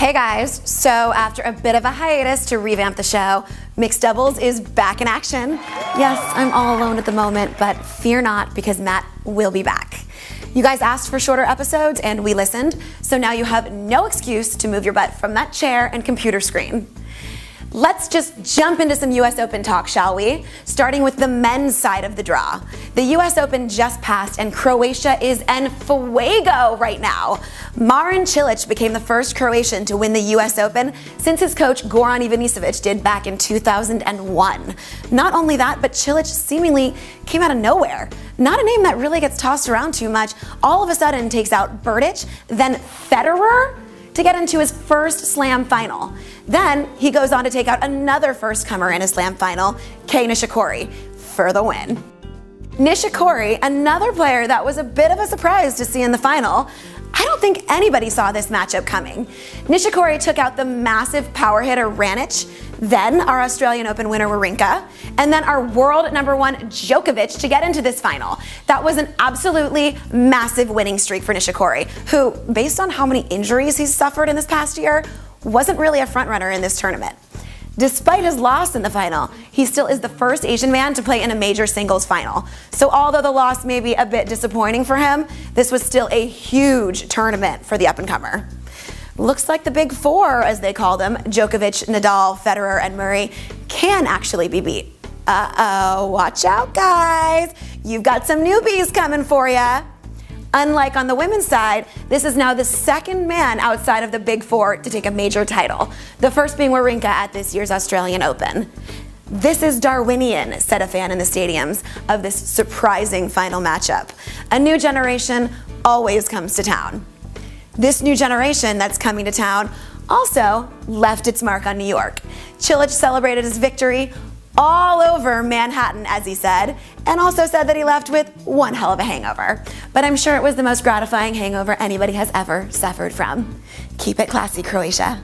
Hey guys, so after a bit of a hiatus to revamp the show, Mixed Doubles is back in action. Yes, I'm all alone at the moment, but fear not because Matt will be back. You guys asked for shorter episodes and we listened, so now you have no excuse to move your butt from that chair and computer screen. Let's just jump into some US Open talk, shall we? Starting with the men's side of the draw. The US Open just passed and Croatia is en fuego right now. Marin Cilic became the first Croatian to win the US Open since his coach Goran Ivanisevic did back in 2001. Not only that, but Cilic seemingly came out of nowhere. Not a name that really gets tossed around too much. All of a sudden takes out Berdych, then Federer, to get into his first slam final. Then he goes on to take out another first comer in a slam final, Kei Nishikori, for the win. Nishikori, another player that was a bit of a surprise to see in the final. I don't think anybody saw this matchup coming. Nishikori took out the massive power hitter Raonic, then our Australian Open winner Wawrinka, and then our world number one Djokovic to get into this final. That was an absolutely massive winning streak for Nishikori, who, based on how many injuries he's suffered in this past year, wasn't really a frontrunner in this tournament. Despite his loss in the final, he still is the first Asian man to play in a major singles final. So although the loss may be a bit disappointing for him, this was still a huge tournament for the up-and-comer. Looks like the big four, as they call them, Djokovic, Nadal, Federer, and Murray, can actually be beat. Uh-oh, watch out guys, you've got some newbies coming for ya. Unlike on the women's side, this is now the second man outside of the big four to take a major title, the first being Wawrinka at this year's Australian Open. This is Darwinian, said a fan in the stadiums of this surprising final matchup. A new generation always comes to town. This new generation that's coming to town also left its mark on New York. Cilic celebrated his victory all over Manhattan, as he said, and also said that he left with one hell of a hangover. But I'm sure it was the most gratifying hangover anybody has ever suffered from. Keep it classy, Croatia.